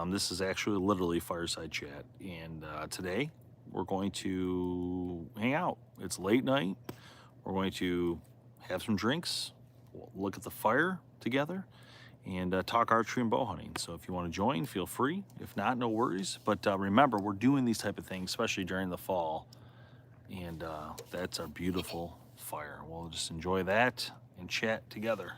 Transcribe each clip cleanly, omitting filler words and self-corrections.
This is actually literally Fireside Chat. And today we're going to hang out. It's late night. We're going to have some drinks, look at the fire together, and talk archery and bow hunting. So if you want to join, feel free. If not, no worries. But remember, we're doing these type of things, especially during the fall. And that's our beautiful fire. We'll just enjoy that and chat together.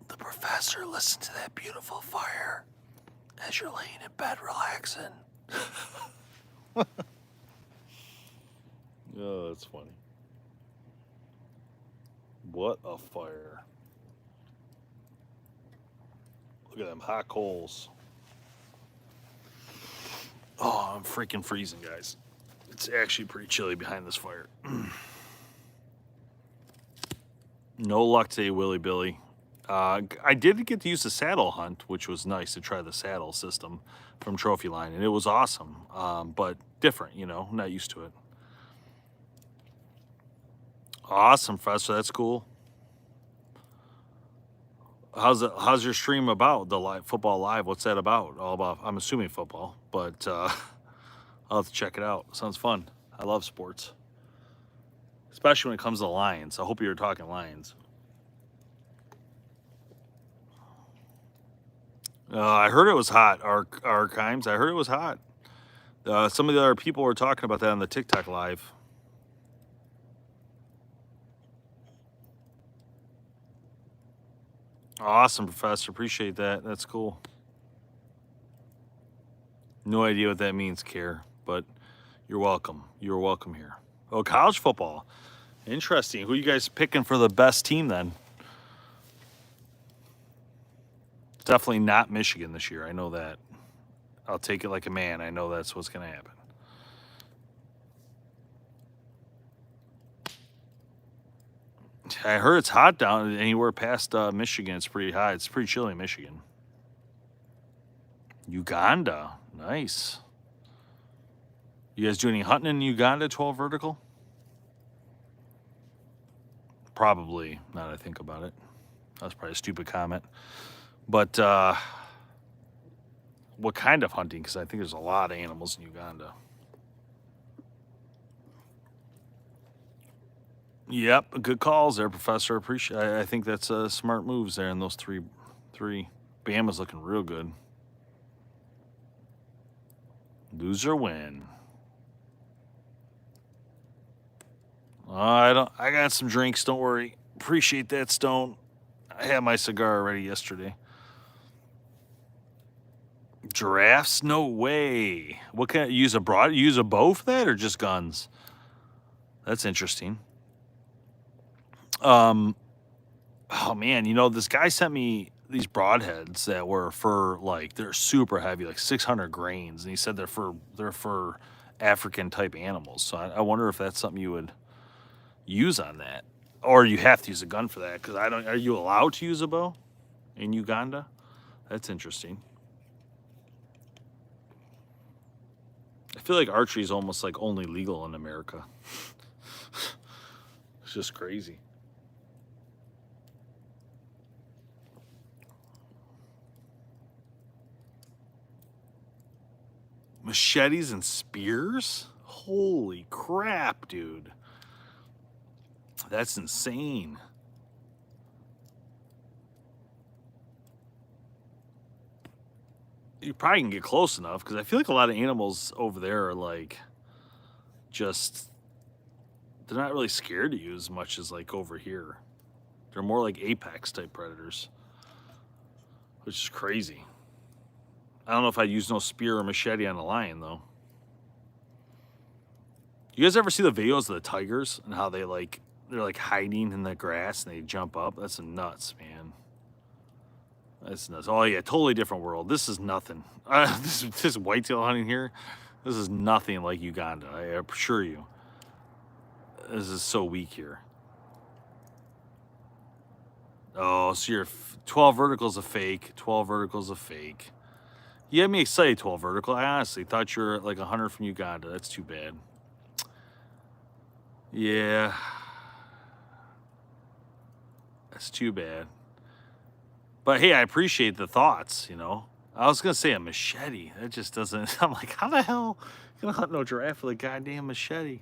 The professor, listen to that beautiful fire as you're laying in bed relaxing. Oh, that's funny. What a fire. Look at them hot coals. Oh, I'm freaking freezing, guys. It's actually pretty chilly behind this fire. No luck today, Willy Billy. I did get to use the saddle hunt, which was nice to try the saddle system from Trophy Line, and it was awesome, but different, you know, not used to it. Awesome, Professor, that's cool. How's your stream about, the live football live? What's that about? All about? I'm assuming football, but I'll have to check it out. Sounds fun. I love sports, especially when it comes to Lions. I hope you were talking Lions. I heard it was hot, Archimes. I heard it was hot. Some of the other people were talking about that on the TikTok live. Awesome, Professor. Appreciate that. That's cool. No idea what that means, Care, but you're welcome. You're welcome here. Oh, college football. Interesting. Who you guys picking for the best team then? Definitely not Michigan this year. I know that. I'll take it like a man. I know that's what's going to happen. I heard it's hot down anywhere past Michigan. It's pretty high. It's pretty chilly in Michigan. Uganda. Nice. You guys do any hunting in Uganda, 12 vertical? Probably, now that I think about it. That's probably a stupid comment. But what kind of hunting? Because I think there's a lot of animals in Uganda. Yep, good calls there, Professor. Appreciate. I think that's smart moves there in those three. Bama's looking real good. Lose or win. I got some drinks. Don't worry. Appreciate that, Stone. I had my cigar already yesterday. Giraffes? No way. What kind? Use a bow for that, or just guns? That's interesting. Oh man, you know, this guy sent me these broadheads that were for, like, they're super heavy, like 600 grains, and he said they're for African type animals. So I wonder if that's something you would use on that, or you have to use a gun for that. Because I don't. Are you allowed to use a bow in Uganda? That's interesting. I feel like archery is almost like only legal in America. It's just crazy. Machetes and spears? Holy crap, dude. That's insane. You probably can get close enough, because I feel like a lot of animals over there are like, just, they're not really scared to you as much as like over here. They're more like apex type predators, which is crazy. I don't know if I'd use no spear or machete on a lion though. You guys ever see the videos of the tigers and how they, like, they're like hiding in the grass and they jump up. That's nuts, man. That's nuts. Oh yeah, totally different world. This is nothing. This whitetail hunting here, this is nothing like Uganda. I assure you. This is so weak here. Oh, so you're 12 verticals a fake. 12 verticals a fake. You had me excited, 12 vertical. I honestly thought you were like a hunter from Uganda. That's too bad. Yeah. That's too bad. But hey, I appreciate the thoughts, you know. I was gonna say a machete. That just doesn't. I'm like, how the hell you gonna hunt no giraffe with a goddamn machete?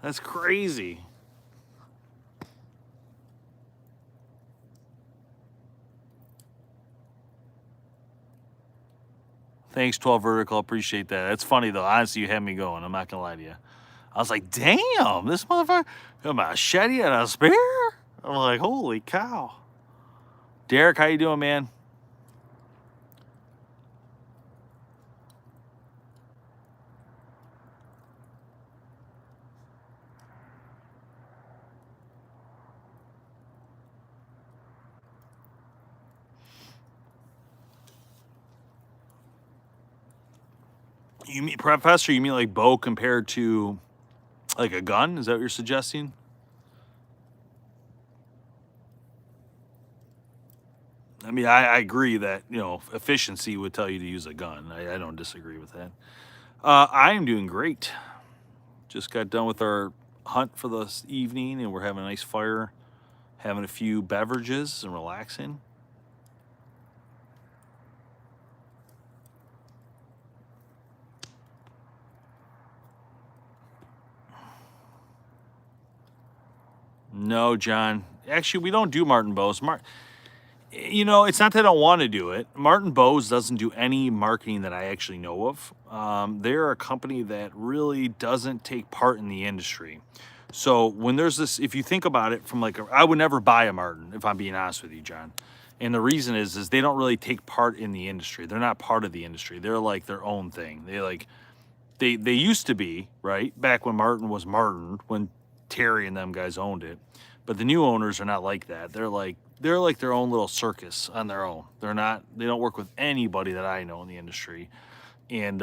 That's crazy. Thanks, 12 vertical. Appreciate that. That's funny though. Honestly, you had me going. I'm not gonna lie to you. I was like, damn, this motherfucker got a machete and a spear. I'm like, holy cow. Derek, how you doing, man? You mean, Professor, you mean like bow compared to like a gun? Is that what you're suggesting? I mean, I agree that, you know, efficiency would tell you to use a gun. I don't disagree with that. I am doing great. Just got done with our hunt for this evening, and we're having a nice fire, having a few beverages and relaxing. No, John. Actually, we don't do Martin bows. You know, it's not that I don't want to do it. Martin Bows doesn't do any marketing that I actually know of. They're a company that really doesn't take part in the industry. So when there's this, if you think about it from like, I would never buy a Martin, if I'm being honest with you, John. And the reason is they don't really take part in the industry. They're not part of the industry. They're like their own thing. They used to be, right? Back when Martin was Martin, when Terry and them guys owned it. But the new owners are not like that. They're like their own little circus on their own. They don't work with anybody that I know in the industry. And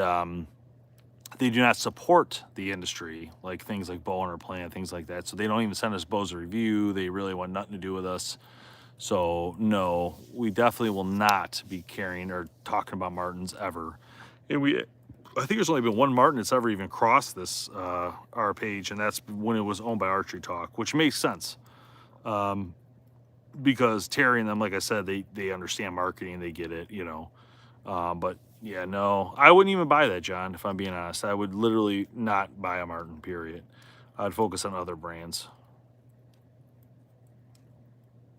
they do not support the industry, like things like BowHunterPlanet, things like that. So they don't even send us bows to review. They really want nothing to do with us. So no, we definitely will not be carrying or talking about Martins ever. And I think there's only been one Martin that's ever even crossed this our page, and that's when it was owned by Archery Talk, which makes sense. Because Terry and them, like I said, they understand marketing, they get it, you know. But yeah, no, I wouldn't even buy that, John, if I'm being honest. I would literally not buy a Martin, period. I'd focus on other brands.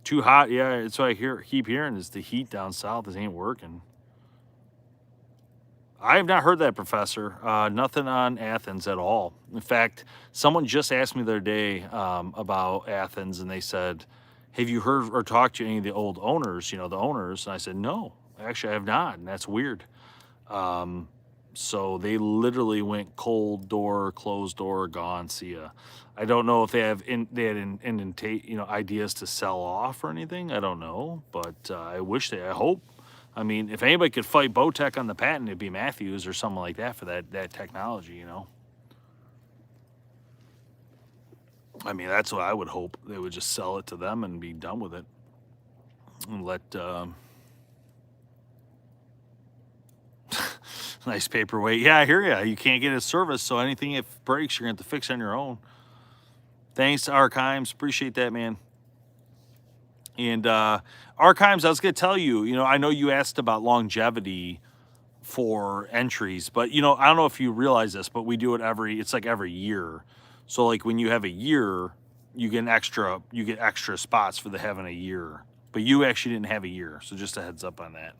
Too hot, yeah, it's what keep hearing is the heat down south is ain't working. I have not heard that, Professor. Nothing on Athens at all. In fact, someone just asked me the other day about Athens, and they said, have you heard or talked to any of the old owners, you know, the owners? And I said, no, actually I have not, and that's weird. So they literally went cold door, closed door, gone, see ya. I don't know if they had ideas to sell off or anything. I don't know, but I hope. I mean, if anybody could fight Bowtech on the patent, it'd be Matthews or someone like that for that technology, you know. I mean, that's what I would hope. They would just sell it to them and be done with it. And let nice paperweight. Yeah, I hear ya. You can't get a service, so anything it breaks, you're gonna have to fix on your own. Thanks to Archimes. Appreciate that, man. And Archimes, I was gonna tell you, you know, I know you asked about longevity for entries, but you know, I don't know if you realize this, but we do it it's like every year. So like when you have a year, you get extra spots for the having a year. But you actually didn't have a year, so just a heads up on that.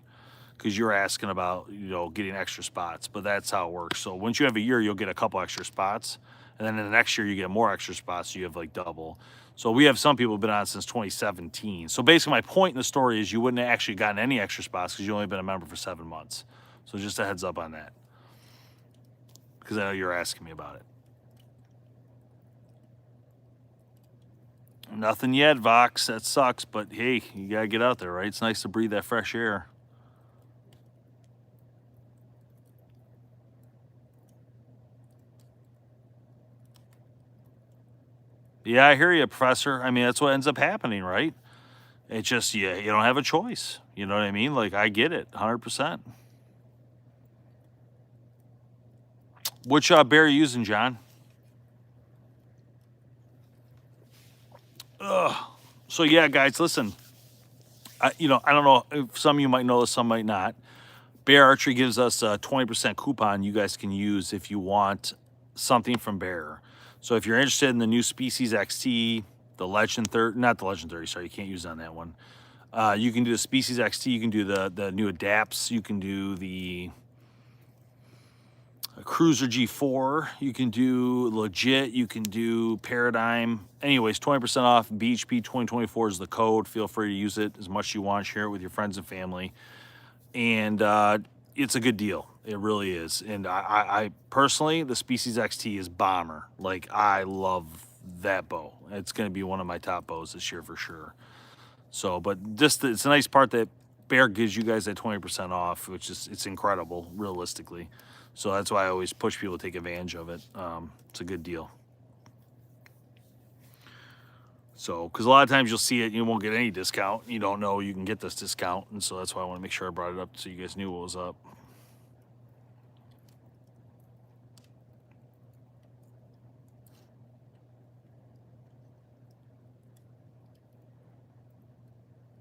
Because you're asking about, you know, getting extra spots, but that's how it works. So once you have a year, you'll get a couple extra spots, and then in the next year you get more extra spots, so you have like double. So we have some people who've been on since 2017. So basically my point in the story is you wouldn't have actually gotten any extra spots because you only been a member for 7 months. So just a heads up on that, because I know you're asking me about it. Nothing yet, Vox. That sucks, but hey, you gotta get out there, right? It's nice to breathe that fresh air. Yeah, I hear you, Professor. I mean, that's what ends up happening, right? It's just you don't have a choice. You know what I mean? Like I get it, 100%. Which bear are you using, John? Ugh. So yeah, guys, listen. I don't know if some of you might know this, some might not. Bear Archery gives us a 20% coupon you guys can use if you want something from Bear. So if you're interested in the new Species XT, the Legend 30, not the Legend 30, sorry, you can't use it on that one. You can do the Species XT, you can do the new Adapts, you can do the Cruiser G4, you can do Legit, you can do Paradigm. Anyways, 20% off. BHP 2024 is the code. Feel free to use it as much as you want. Share it with your friends and family. And it's a good deal. It really is. And I personally, the Species XT is bomber. Like, I love that bow. It's going to be one of my top bows this year for sure. So, but just it's a nice part that Bear gives you guys that 20% off, which is it's incredible, realistically. So that's why I always push people to take advantage of it. It's a good deal. So, because a lot of times you'll see it, you won't get any discount. You don't know you can get this discount, and so that's why I want to make sure I brought it up so you guys knew what was up.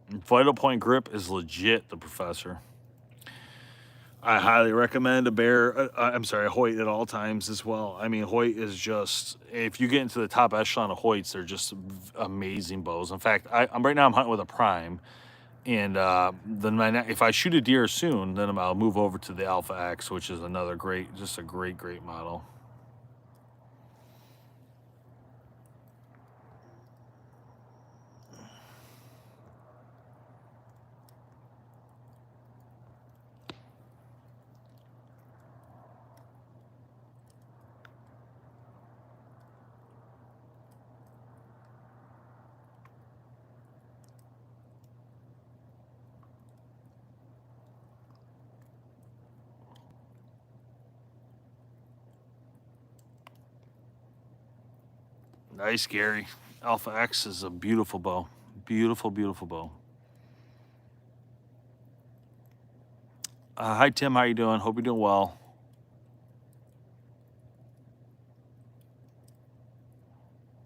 And Vital Point grip is legit, the Professor. I highly recommend a Bear. A Hoyt at all times as well. I mean, Hoyt is just if you get into the top echelon of Hoyts, they're just amazing bows. In fact, I'm right now I'm hunting with a Prime, and then if I shoot a deer soon, then I'll move over to the Alpha X, which is another just a great model. Nice, Gary. Alpha X is a beautiful bow. Beautiful, beautiful bow. Hi, Tim. How you doing? Hope you're doing well.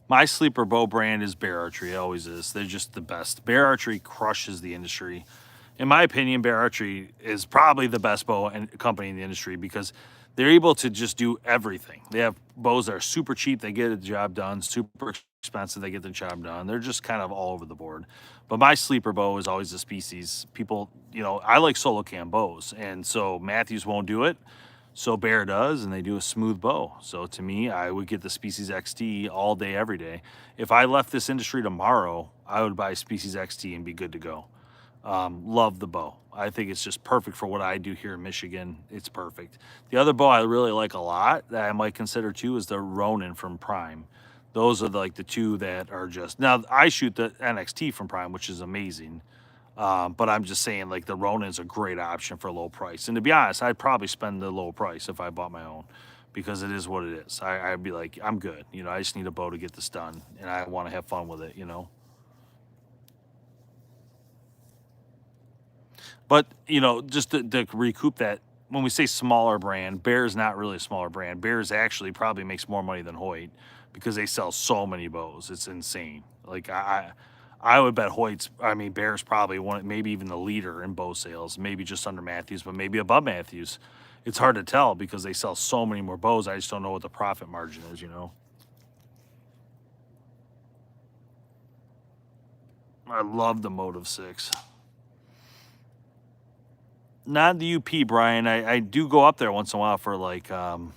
My sleeper bow brand is Bear Archery. It always is. They're just the best. Bear Archery crushes the industry. In my opinion, Bear Archery is probably the best bow and company in the industry because they're able to just do everything. They have bows that are super cheap, they get the job done, super expensive, they get the job done. They're just kind of all over the board. But my sleeper bow is always the Species. People, I like solo cam bows, and so Matthews won't do it. So Bear does, and they do a smooth bow. So to me, I would get the Species XT all day, every day. If I left this industry tomorrow, I would buy Species XT and be good to go. Love the bow. I think it's just perfect for what I do here in Michigan. It's perfect. The other bow I really like a lot that I might consider too is the Ronin from Prime. Those are like the two that are just now. I shoot the NXT from Prime, which is amazing. But I'm just saying, like the Ronin is a great option for a low price. And to be honest, I'd probably spend the low price if I bought my own, because it is what it is. I'd be like, I'm good. I just need a bow to get this done, and I want to have fun with it. But just to recoup that, when we say smaller brand, Bear is not really a smaller brand. Bears actually probably makes more money than Hoyt because they sell so many bows. It's insane. Like I would bet Bear's probably one, maybe even the leader in bow sales, maybe just under Matthews, but maybe above Matthews. It's hard to tell because they sell so many more bows. I just don't know what the profit margin is. I love the Motive 6. Not the UP, Brian. I do go up there once in a while for like, that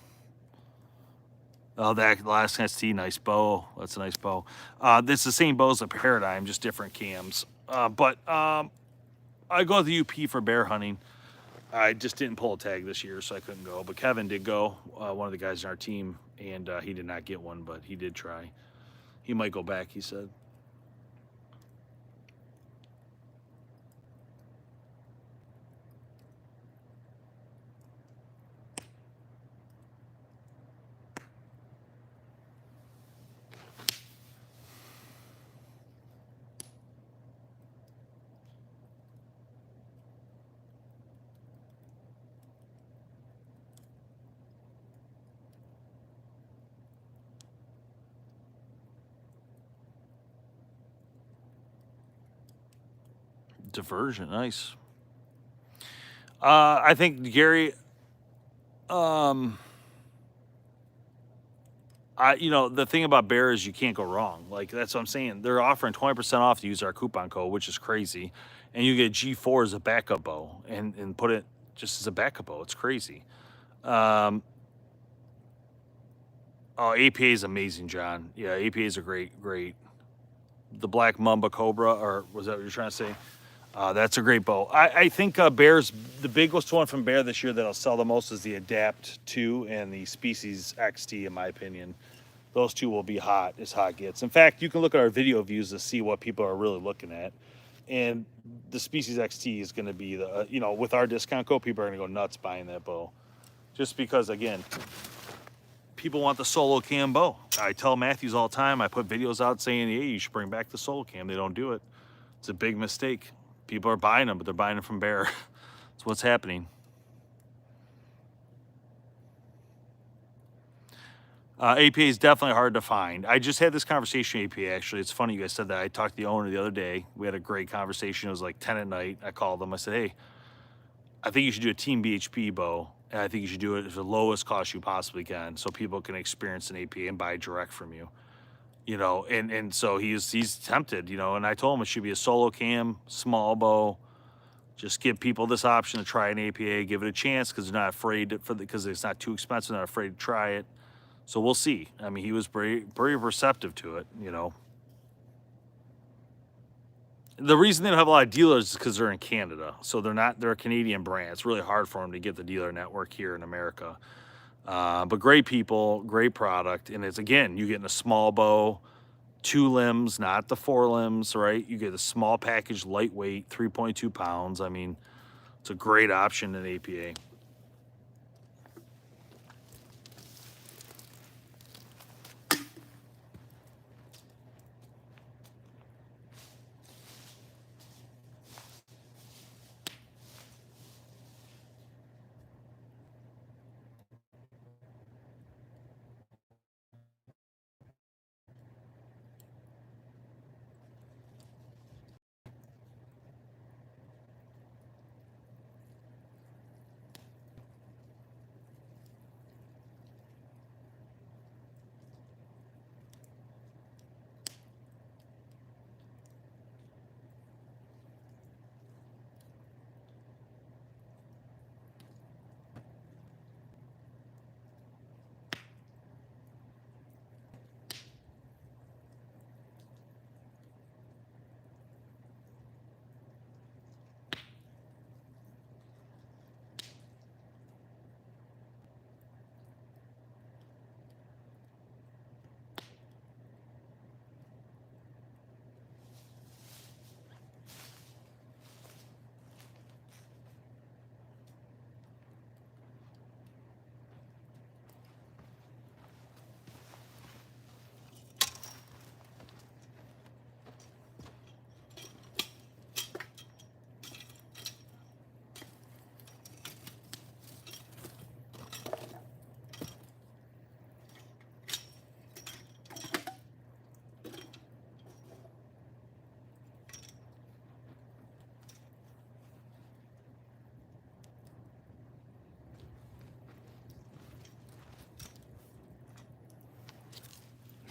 last ST, nice bow. That's a nice bow. It's the same bow as the Paradigm, just different cams. But I go to the UP for bear hunting. I just didn't pull a tag this year, so I couldn't go. But Kevin did go, one of the guys in our team, and he did not get one, but he did try. He might go back, he said. Diversion, nice. I think Gary, the thing about Bear is you can't go wrong. Like, that's what I'm saying. They're offering 20% off to use our coupon code, which is crazy. And you get G4 as a backup bow and put it just as a backup bow. It's crazy. Oh, APA is amazing, John. Yeah, APAs are great. The Black Mamba Cobra, or was that what you're trying to say? That's a great bow. I think Bear's, the biggest one from Bear this year that'll sell the most is the Adapt 2 and the Species XT, in my opinion. Those two will be hot as hot gets. In fact, you can look at our video views to see what people are really looking at. And the Species XT is going to be the, with our discount code, people are going to go nuts buying that bow. Just because, again, people want the solo cam bow. I tell Matthews all the time, I put videos out saying, hey, you should bring back the solo cam. They don't do it. It's a big mistake. People are buying them, but they're buying them from Bear. That's what's happening. APA is definitely hard to find. I just had this conversation with APA, actually. It's funny you guys said that. I talked to the owner the other day. We had a great conversation. It was like 10 at night. I called them. I said, hey, I think you should do a Team BHP bow. And I think you should do it at the lowest cost you possibly can so people can experience an APA and buy direct from you. And so he's tempted, and I told him it should be a solo cam, small bow. Just give people this option to try an APA, give it a chance because they're not afraid because it's not too expensive, they're not afraid to try it. So we'll see. I mean, he was very receptive to it, The reason they don't have a lot of dealers is because they're in Canada. So they're a Canadian brand. It's really hard for them to get the dealer network here in America. But great people, great product. And it's, again, you getting a small bow, 2 limbs, not the 4 limbs, right? You get a small package, lightweight, 3.2 pounds. I mean, it's a great option in APA.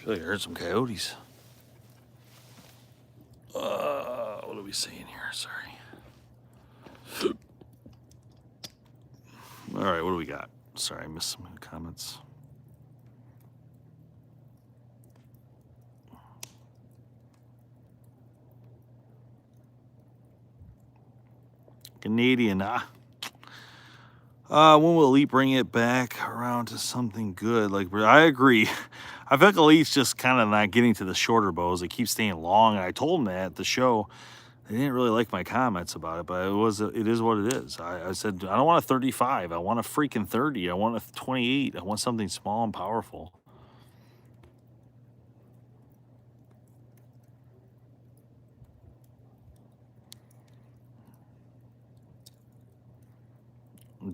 I feel like I heard some coyotes. What are we saying here? Sorry. All right, what do we got? Sorry, I missed some comments. Canadian, when will Elite bring it back around to something good? Like, I agree. I feel like Elite's just kind of not getting to the shorter bows. They keep staying long, and I told them that at the show. They didn't really like my comments about it, but it is what it is. I said, I don't want a 35. I want a freaking 30. I want a 28. I want something small and powerful.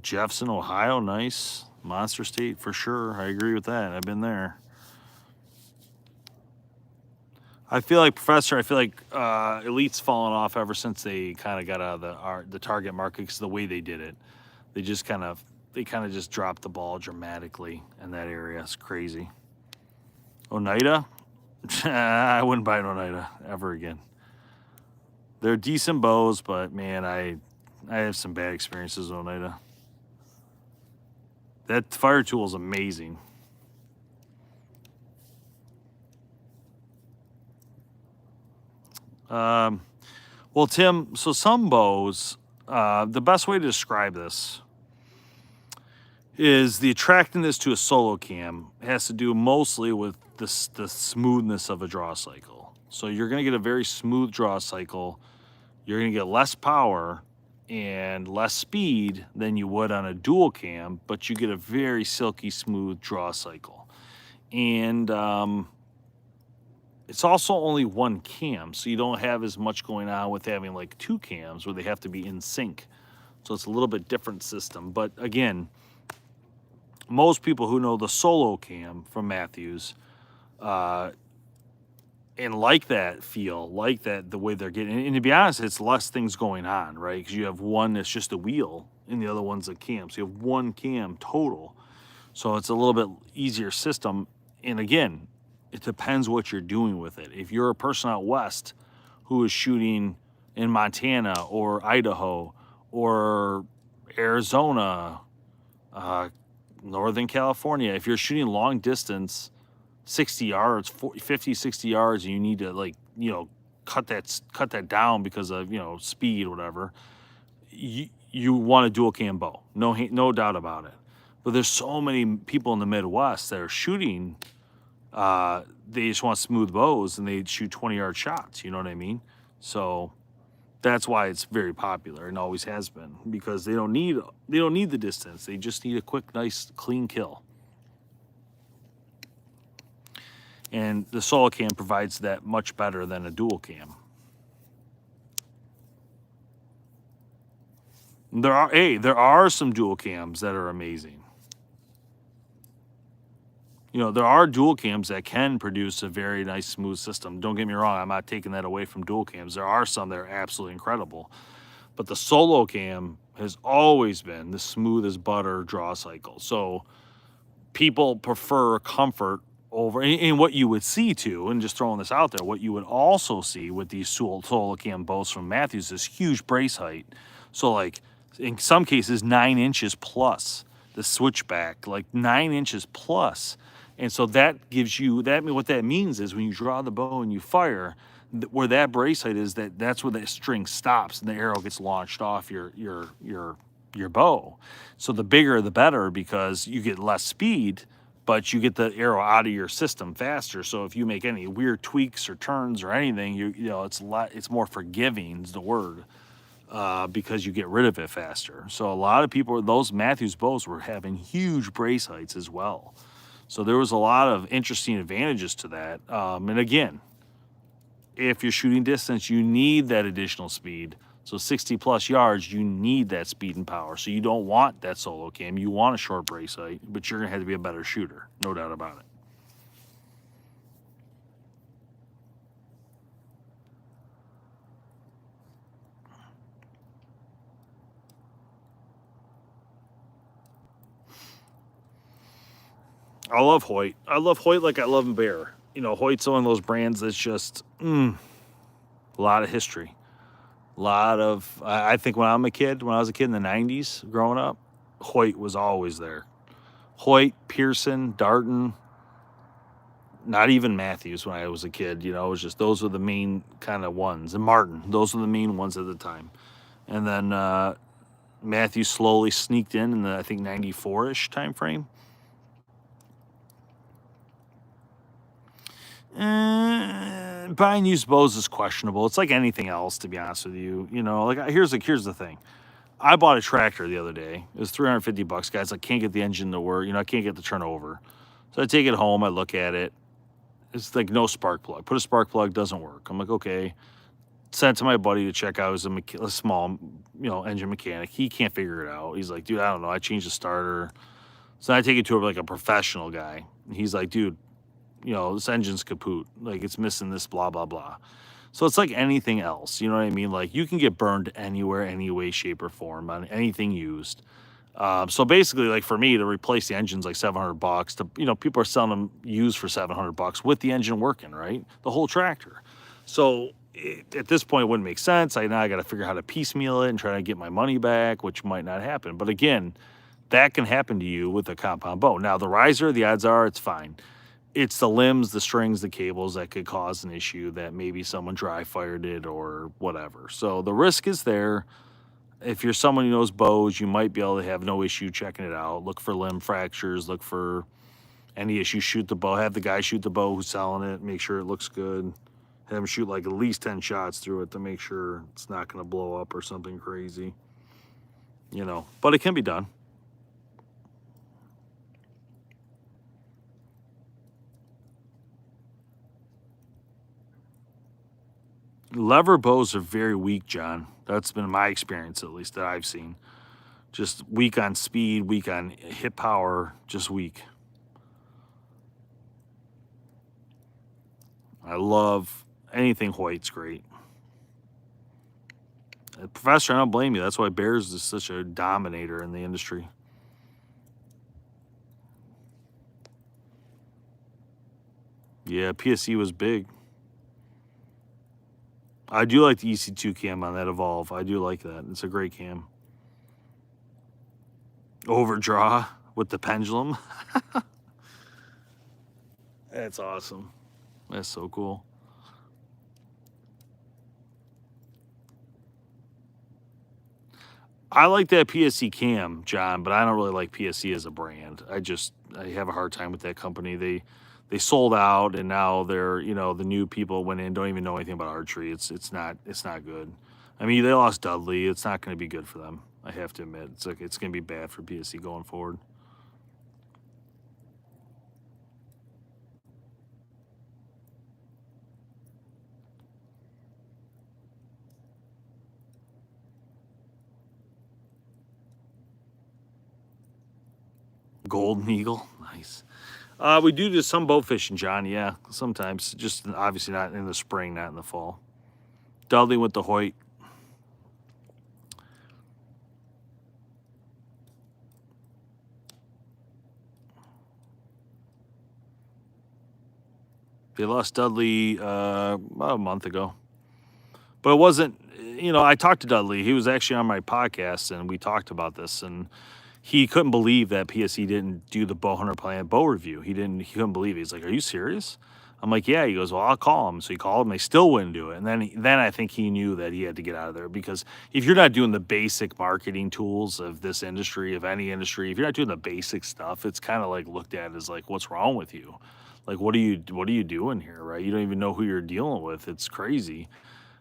Jefferson, Ohio, nice. Monster State for sure. I agree with that. I've been there. I feel like Elite's fallen off ever since they kind of got out of the target market because the way they did it, they kind of just dropped the ball dramatically in that area. It's crazy. Oneida, I wouldn't buy an Oneida ever again. They're decent bows, but man, I have some bad experiences with Oneida. That fire tool is amazing. Well, Tim, so some bows, the best way to describe this is the attractiveness to a solo cam has to do mostly with the smoothness of a draw cycle. So you're going to get a very smooth draw cycle. You're going to get less power and less speed than you would on a dual cam, but you get a very silky smooth draw cycle. And it's also only one cam, so you don't have as much going on with having like two cams where they have to be in sync. So it's a little bit different system. But again, most people who know the solo cam from Matthews and like that feel, like that the way they're getting, and to be honest, it's less things going on, right? Because you have one that's just a wheel and the other one's a cam. So you have one cam total. So it's a little bit easier system. And again, it depends what you're doing with it. If you're a person out west who is shooting in Montana or Idaho or Arizona, Northern California, if you're shooting long distance, 60 yards, 50, 60 yards, and you need to cut that down because of, speed or whatever, you want a dual cam bow. No doubt about it. But there's so many people in the Midwest that are shooting, they just want smooth bows and they shoot 20-yard shots, you know what I mean? So that's why it's very popular and always has been, because they don't need the distance. They just need a quick, nice, clean kill. And the solo cam provides that much better than a dual cam. There are some dual cams that are amazing. There are dual cams that can produce a very nice, smooth system. Don't get me wrong, I'm not taking that away from dual cams. There are some that are absolutely incredible. But the solo cam has always been the smooth as butter draw cycle. So people prefer comfort over, and what you would see too, and just throwing this out there, what you would also see with these solo cam bows from Matthews is huge brace height. So like in some cases 9 inches plus, the switchback, like 9 inches plus. And so that gives you, what that means is when you draw the bow and you fire, where that brace height is, that's where that string stops and the arrow gets launched off your bow. So the bigger the better, because you get less speed, but you get the arrow out of your system faster. So if you make any weird tweaks or turns or anything, it's more forgiving is the word, because you get rid of it faster. So a lot of people, those Matthews bows were having huge brace heights as well. So there was a lot of interesting advantages to that. And again, if you're shooting distance, you need that additional speed. So 60 plus yards, you need that speed and power. So you don't want that solo cam. You want a short brace height, but you're going to have to be a better shooter. No doubt about it. I love Hoyt. I love Hoyt like I love Bear. Hoyt's one of those brands that's just a lot of history. I think when I was a kid in the 90s growing up, Hoyt was always there. Hoyt, Pearson, Darton, not even Matthews when I was a kid. It was just, those were the main kind of ones. And Martin, those were the main ones at the time. And then Matthews slowly sneaked in the, I think, 94-ish time frame. Buying used bows is questionable. It's like anything else, to be honest with you. Here's the thing. I bought a tractor the other day. It was $350, guys. I can't get the engine to work. I can't get the turnover. So I take it home. I look at it. It's like no spark plug. Put a spark plug, doesn't work. I'm like, okay. Sent it to my buddy to check out. He's a small, engine mechanic. He can't figure it out. He's like, dude, I don't know. I changed the starter. So I take it to like a professional guy. He's like, dude, you know, this engine's kaput. Like, it's missing this, blah, blah, blah. So it's like anything else. You know what I mean? Like, you can get burned anywhere, any way, shape, or form on anything used. So basically, like for me to replace the engine's like $700. To, you know, people are selling them used for $700 with the engine working, right? The whole tractor. So at this point, it wouldn't make sense. Now I got to figure out how to piecemeal it and try to get my money back, which might not happen. But again, that can happen to you with a compound bow. Now the riser, the odds are it's fine. It's the limbs, the strings, the cables that could cause an issue that maybe someone dry fired it or whatever. So the risk is there. If you're someone who knows bows, you might be able to have no issue checking it out. Look for limb fractures, look for any issue, shoot the bow, have the guy shoot the bow who's selling it, make sure it looks good. Have him shoot like at least 10 shots through it to make sure it's not going to blow up or something crazy. You know, but it can be done. Lever bows are very weak, John. That's been my experience, at least, that I've seen. Just weak on speed, weak on hit power, just weak. I love anything Hoyt's great. Professor, I don't blame you. That's why Bears is such a dominator in the industry. Yeah, PSE was big. I do like the EC2 cam on that Evolve. I do like that. It's a great cam. Overdraw with the pendulum. That's awesome. That's so cool. I like that PSE cam, John, but I don't really like PSE as a brand. I have a hard time with that company. They sold out, and now they're, you know, the new people went in, don't even know anything about archery. It's not good. I mean, they lost Dudley. It's not going to be good for them. I have to admit, it's going to be bad for PSE going forward. Golden Eagle, nice. We do some boat fishing, John. Yeah, sometimes. Just obviously not in the spring, not in the fall. Dudley with the Hoyt. They lost Dudley about a month ago. But it wasn't, you know, I talked to Dudley. He was actually on my podcast, and we talked about this. And he couldn't believe that PSE didn't do the BowHunterPlanet bow review. He couldn't believe it. He's like, "Are you serious?" I'm like, "Yeah." He goes, "Well, I'll call him." So he called him. They still wouldn't do it. And then I think he knew that he had to get out of there, because if you're not doing the basic marketing tools of this industry, of any industry, if you're not doing the basic stuff, it's kind of like looked at as like, what's wrong with you? Like, what are you doing here, right? You don't even know who you're dealing with. It's crazy.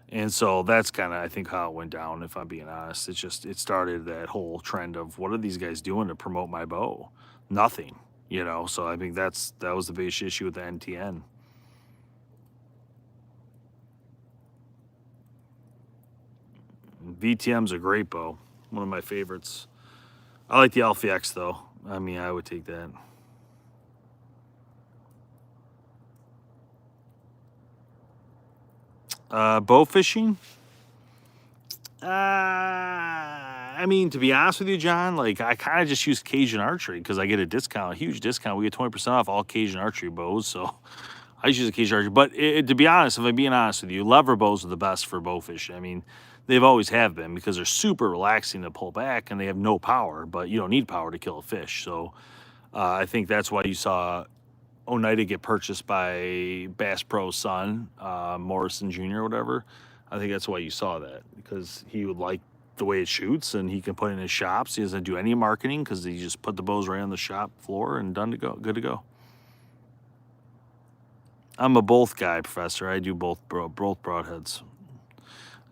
And so that's kind of, I think, how it went down, if I'm being honest. It started that whole trend of, what are these guys doing to promote my bow? Nothing, you know? So I think that was the biggest issue with the NTN. VTM's a great bow, one of my favorites. I like the Alpha X, though. I mean, I would take that. Bow fishing? I mean, to be honest with you, John, like, I kind of just use Cajun Archery because I get a discount, a huge discount. We get 20% off all Cajun Archery bows, so I just use a Cajun Archery. But to be honest, if I'm being honest with you, lever bows are the best for bow fishing. I mean, they've always have been, because they're super relaxing to pull back and they have no power, but you don't need power to kill a fish. So I think that's why you saw Oneida get purchased by Bass Pro's son, Morrison Jr. or whatever. I think that's why you saw that, because he would like the way it shoots, and he can put it in his shops. He doesn't do any marketing, because he just put the bows right on the shop floor and good to go. I'm a both guy, Professor. I do both broadheads,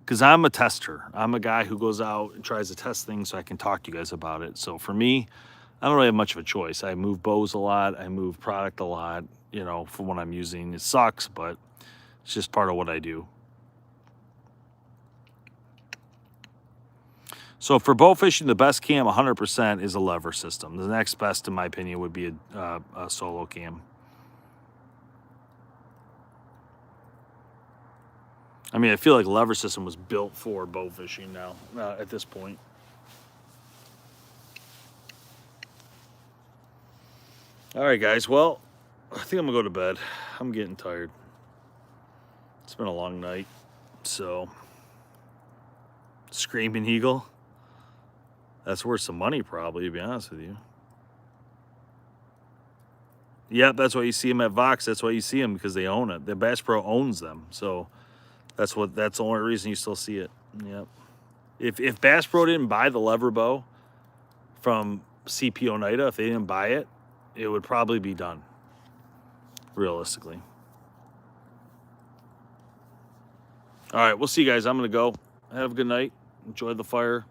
because I'm a tester. I'm a guy who goes out and tries to test things so I can talk to you guys about it. So for me, I don't really have much of a choice. I move bows a lot. I move product a lot, you know, for what I'm using. It sucks, but it's just part of what I do. So for bow fishing, the best cam 100% is a lever system. The next best, in my opinion, would be a solo cam. I mean, I feel like lever system was built for bow fishing now, at this point. All right, guys. Well, I think I'm gonna go to bed. I'm getting tired. It's been a long night. So, Screaming Eagle. That's worth some money, probably, to be honest with you. Yep, that's why you see them at Vox. That's why you see them, because they own it. The Bass Pro owns them, so that's the only reason you still see it. Yep. If Bass Pro didn't buy the lever bow from CP Oneida, if they didn't buy it, it would probably be done, realistically. All right, we'll see you guys. I'm gonna go. Have a good night. Enjoy the fire.